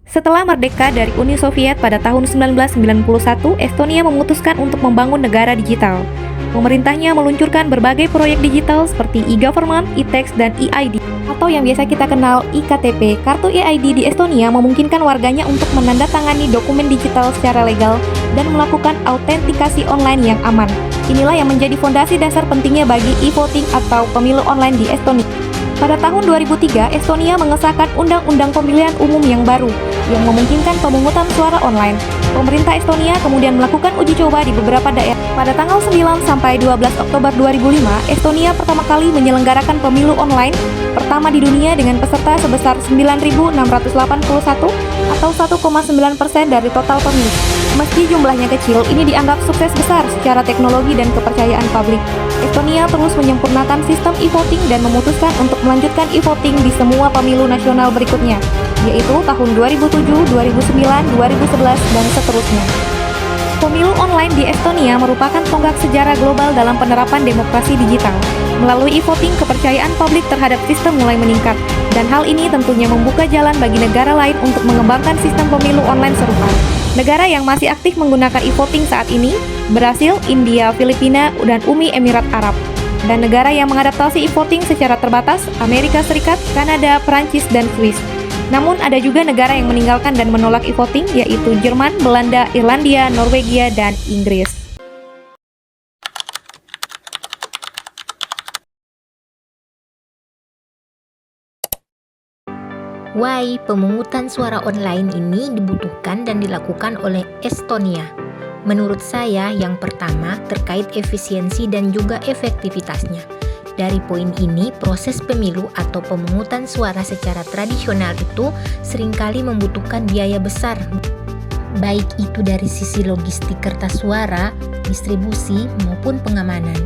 Setelah merdeka dari Uni Soviet pada tahun 1991, Estonia memutuskan untuk membangun negara digital. Pemerintahnya meluncurkan berbagai proyek digital seperti e-government, e-tax, dan e-ID, atau yang biasa kita kenal iktp. Kartu e-ID di Estonia memungkinkan warganya untuk menandatangani dokumen digital secara legal dan melakukan autentikasi online yang aman. Inilah yang menjadi fondasi dasar pentingnya bagi e-voting atau pemilu online di Estonia. Pada tahun 2003, Estonia mengesahkan Undang-Undang Pemilihan Umum yang baru, yang memungkinkan pemungutan suara online. Pemerintah Estonia kemudian melakukan uji coba di beberapa daerah. Pada tanggal 9 sampai 12 Oktober 2005, Estonia pertama kali menyelenggarakan pemilu online pertama di dunia dengan peserta sebesar 9.681 atau 1,9% dari total pemilih. Meski jumlahnya kecil, ini dianggap sukses besar secara teknologi dan kepercayaan publik. Estonia terus menyempurnakan sistem e-voting dan memutuskan untuk melanjutkan e-voting di semua pemilu nasional berikutnya, yaitu tahun 2007, 2009, 2011, dan seterusnya. Pemilu online di Estonia merupakan tonggak sejarah global dalam penerapan demokrasi digital. Melalui e-voting, kepercayaan publik terhadap sistem mulai meningkat, dan hal ini tentunya membuka jalan bagi negara lain untuk mengembangkan sistem pemilu online serupa. Negara yang masih aktif menggunakan e-voting saat ini, Brasil, India, Filipina, dan Uni Emirat Arab. Dan negara yang mengadaptasi e-voting secara terbatas, Amerika Serikat, Kanada, Perancis, dan Swiss. Namun ada juga negara yang meninggalkan dan menolak e-voting, yaitu Jerman, Belanda, Irlandia, Norwegia, dan Inggris. Why pemungutan suara online ini dibutuhkan dan dilakukan oleh Estonia? Menurut saya, yang pertama terkait efisiensi dan juga efektivitasnya. Dari poin ini, proses pemilu atau pemungutan suara secara tradisional itu seringkali membutuhkan biaya besar, baik itu dari sisi logistik kertas suara, distribusi, maupun pengamanan.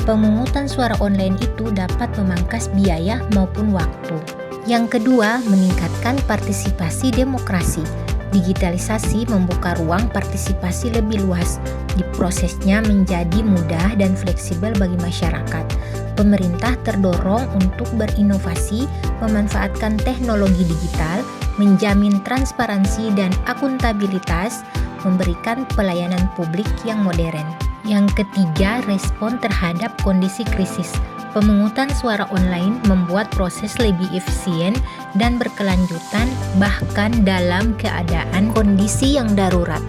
Pemungutan suara online itu dapat memangkas biaya maupun waktu. Yang kedua, meningkatkan partisipasi demokrasi. Digitalisasi membuka ruang partisipasi lebih luas. Di prosesnya menjadi mudah dan fleksibel bagi masyarakat. Pemerintah terdorong untuk berinovasi, memanfaatkan teknologi digital, menjamin transparansi dan akuntabilitas, memberikan pelayanan publik yang modern. Yang ketiga, respon terhadap kondisi krisis. Pemungutan suara online membuat proses lebih efisien dan berkelanjutan bahkan dalam keadaan kondisi yang darurat.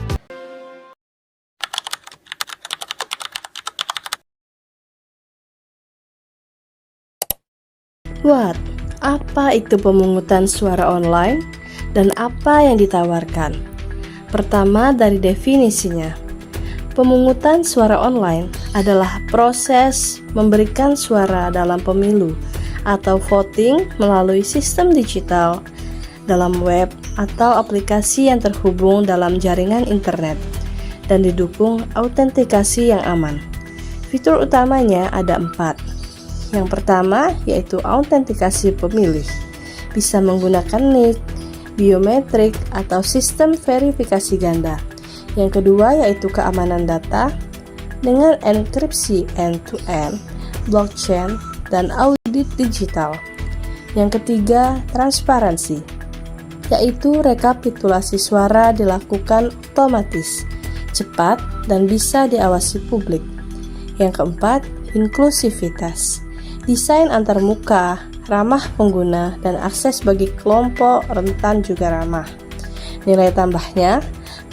What? Apa itu pemungutan suara online dan apa yang ditawarkan? Pertama, dari definisinya. Pemungutan suara online adalah proses memberikan suara dalam pemilu atau voting melalui sistem digital dalam web atau aplikasi yang terhubung dalam jaringan internet dan didukung autentikasi yang aman. Fitur utamanya ada 4. Yang pertama yaitu autentikasi pemilih, bisa menggunakan NIK, biometrik, atau sistem verifikasi ganda. Yang kedua yaitu keamanan data dengan enkripsi end-to-end, blockchain, dan audit digital. Yang ketiga, transparansi, yaitu rekapitulasi suara dilakukan otomatis, cepat, dan bisa diawasi publik. Yang keempat, inklusivitas, desain antarmuka, ramah pengguna, dan akses bagi kelompok rentan juga ramah. Nilai tambahnya,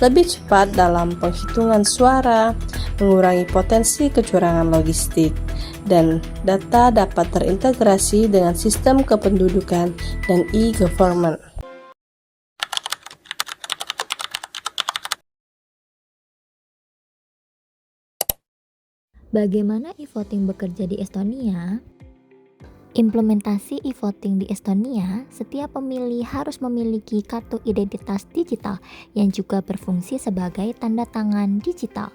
lebih cepat dalam penghitungan suara, mengurangi potensi kecurangan logistik, dan data dapat terintegrasi dengan sistem kependudukan dan e-government. Bagaimana e-voting bekerja di Estonia? Implementasi e-voting di Estonia, setiap pemilih harus memiliki kartu identitas digital yang juga berfungsi sebagai tanda tangan digital.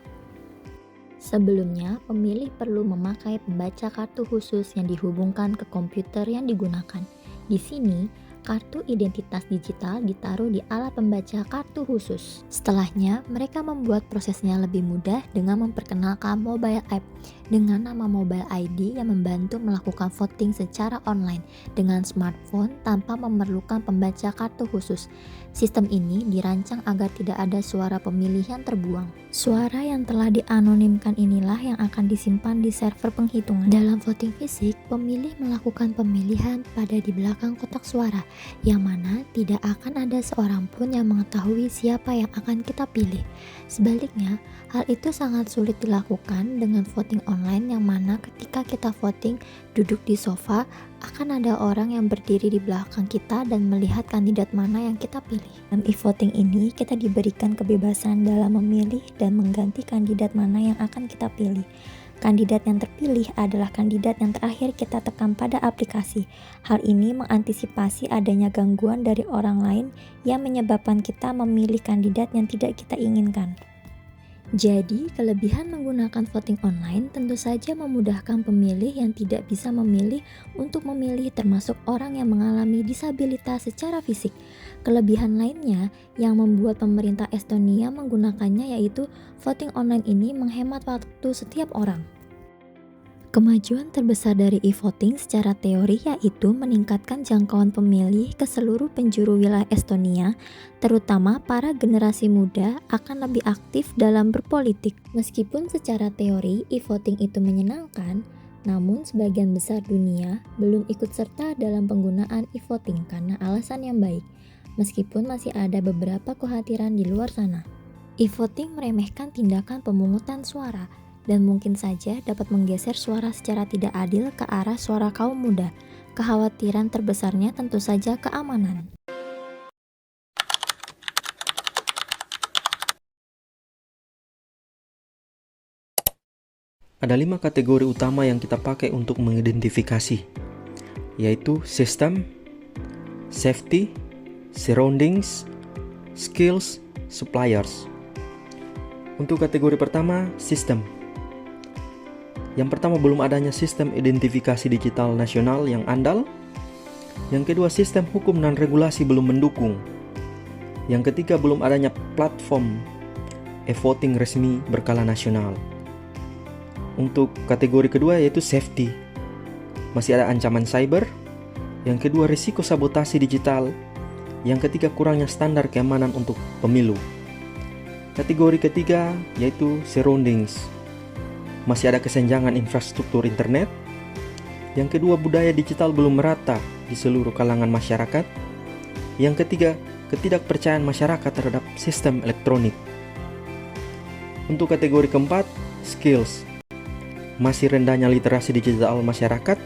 Sebelumnya, pemilih perlu memakai pembaca kartu khusus yang dihubungkan ke komputer yang digunakan. Di sini, kartu identitas digital ditaruh di alat pembaca kartu khusus. Setelahnya, mereka membuat prosesnya lebih mudah dengan memperkenalkan mobile app dengan nama Mobile ID yang membantu melakukan voting secara online dengan smartphone tanpa memerlukan pembaca kartu khusus. Sistem ini dirancang agar tidak ada suara pemilih yang terbuang. Suara yang telah dianonimkan inilah yang akan disimpan di server penghitungan. Dalam voting fisik, pemilih melakukan pemilihan pada di belakang kotak suara, yang mana tidak akan ada seorang pun yang mengetahui siapa yang akan kita pilih. Sebaliknya, hal itu sangat sulit dilakukan dengan voting online, yang mana ketika kita voting duduk di sofa, akan ada orang yang berdiri di belakang kita dan melihat kandidat mana yang kita pilih. Dalam e-voting ini, kita diberikan kebebasan dalam memilih dan mengganti kandidat mana yang akan kita pilih. Kandidat yang terpilih adalah kandidat yang terakhir kita tekan pada aplikasi. Hal ini mengantisipasi adanya gangguan dari orang lain yang menyebabkan kita memilih kandidat yang tidak kita inginkan. Jadi, kelebihan menggunakan voting online tentu saja memudahkan pemilih yang tidak bisa memilih untuk memilih, termasuk orang yang mengalami disabilitas secara fisik. Kelebihan lainnya yang membuat pemerintah Estonia menggunakannya yaitu voting online ini menghemat waktu setiap orang. Kemajuan terbesar dari e-voting secara teori yaitu meningkatkan jangkauan pemilih ke seluruh penjuru wilayah Estonia, terutama para generasi muda akan lebih aktif dalam berpolitik. Meskipun secara teori e-voting itu menyenangkan, namun sebagian besar dunia belum ikut serta dalam penggunaan e-voting karena alasan yang baik, meskipun masih ada beberapa kekhawatiran di luar sana. E-voting meremehkan tindakan pemungutan suara, dan mungkin saja dapat menggeser suara secara tidak adil ke arah suara kaum muda. Kekhawatiran terbesarnya tentu saja keamanan. Ada 5 kategori utama yang kita pakai untuk mengidentifikasi, yaitu system, safety, surroundings, skills, suppliers. Untuk kategori pertama, sistem. Yang pertama, belum adanya sistem identifikasi digital nasional yang andal. Yang kedua, sistem hukum dan regulasi belum mendukung. Yang ketiga, belum adanya platform e-voting resmi berkala nasional. Untuk kategori kedua yaitu safety. Masih ada ancaman cyber. Yang kedua, risiko sabotase digital. Yang ketiga, kurangnya standar keamanan untuk pemilu. Kategori ketiga yaitu surroundings. Masih ada kesenjangan infrastruktur internet. Yang kedua, budaya digital belum merata di seluruh kalangan masyarakat. Yang ketiga, ketidakpercayaan masyarakat terhadap sistem elektronik. Untuk kategori keempat, skills. Masih rendahnya literasi digital masyarakat.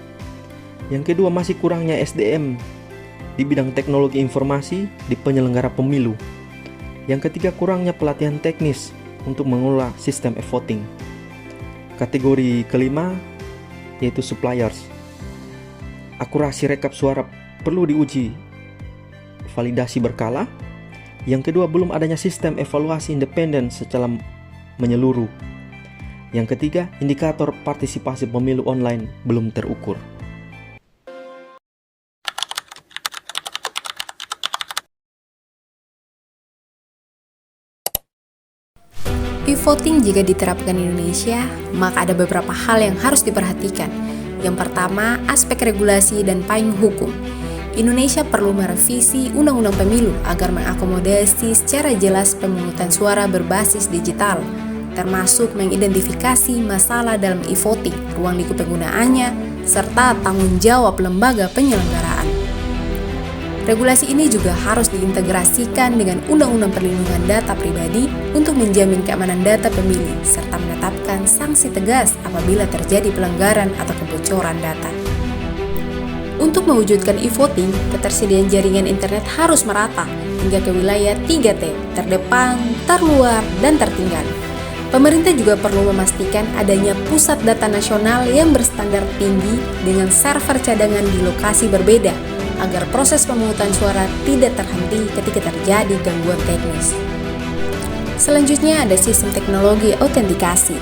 Yang kedua, masih kurangnya SDM di bidang teknologi informasi di penyelenggara pemilu. Yang ketiga, kurangnya pelatihan teknis untuk mengelola sistem e-voting. Kategori kelima yaitu suppliers. Akurasi rekap suara perlu diuji validasi berkala. Yang kedua, belum adanya sistem evaluasi independen secara menyeluruh. Yang ketiga, indikator partisipasi pemilu online belum terukur. E-voting jika diterapkan di Indonesia, maka ada beberapa hal yang harus diperhatikan. Yang pertama, aspek regulasi dan payung hukum. Indonesia perlu merevisi Undang-Undang Pemilu agar mengakomodasi secara jelas pemungutan suara berbasis digital, termasuk mengidentifikasi masalah dalam e-voting, ruang lingkup penggunaannya, serta tanggung jawab lembaga penyelenggaraan. Regulasi ini juga harus diintegrasikan dengan Undang-Undang Perlindungan Data Pribadi untuk menjamin keamanan data pemilih, serta menetapkan sanksi tegas apabila terjadi pelanggaran atau kebocoran data. Untuk mewujudkan e-voting, ketersediaan jaringan internet harus merata hingga ke wilayah 3T, terdepan, terluar, dan tertinggal. Pemerintah juga perlu memastikan adanya pusat data nasional yang berstandar tinggi dengan server cadangan di lokasi berbeda, agar proses pemungutan suara tidak terhenti ketika terjadi gangguan teknis. Selanjutnya ada sistem teknologi autentikasi.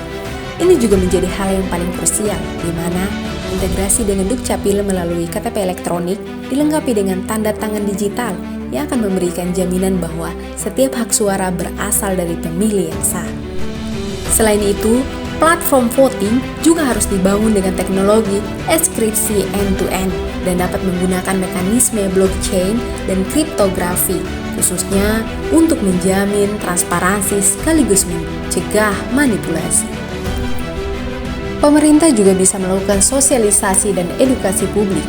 Ini juga menjadi hal yang paling krusial, di mana Integrasi dengan Dukcapil melalui KTP elektronik dilengkapi dengan tanda tangan digital yang akan memberikan jaminan bahwa setiap hak suara berasal dari pemilih yang sah. Selain itu, platform voting juga harus dibangun dengan teknologi enkripsi end-to-end dan dapat menggunakan mekanisme blockchain dan kriptografi, khususnya untuk menjamin transparansi sekaligus mencegah manipulasi. Pemerintah juga bisa melakukan sosialisasi dan edukasi publik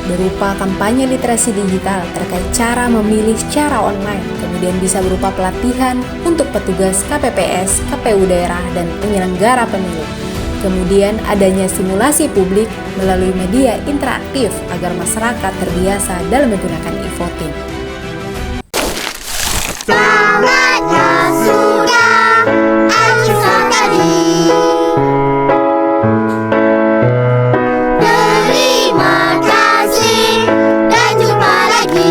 berupa kampanye literasi digital terkait cara memilih secara online, kemudian bisa berupa pelatihan untuk petugas KPPS, KPU daerah, dan penyelenggara pemilu. Kemudian adanya simulasi publik melalui media interaktif agar masyarakat terbiasa dalam menggunakan e-voting. Saatnya sudah Anissa tadi. Terima kasih dan jumpa lagi.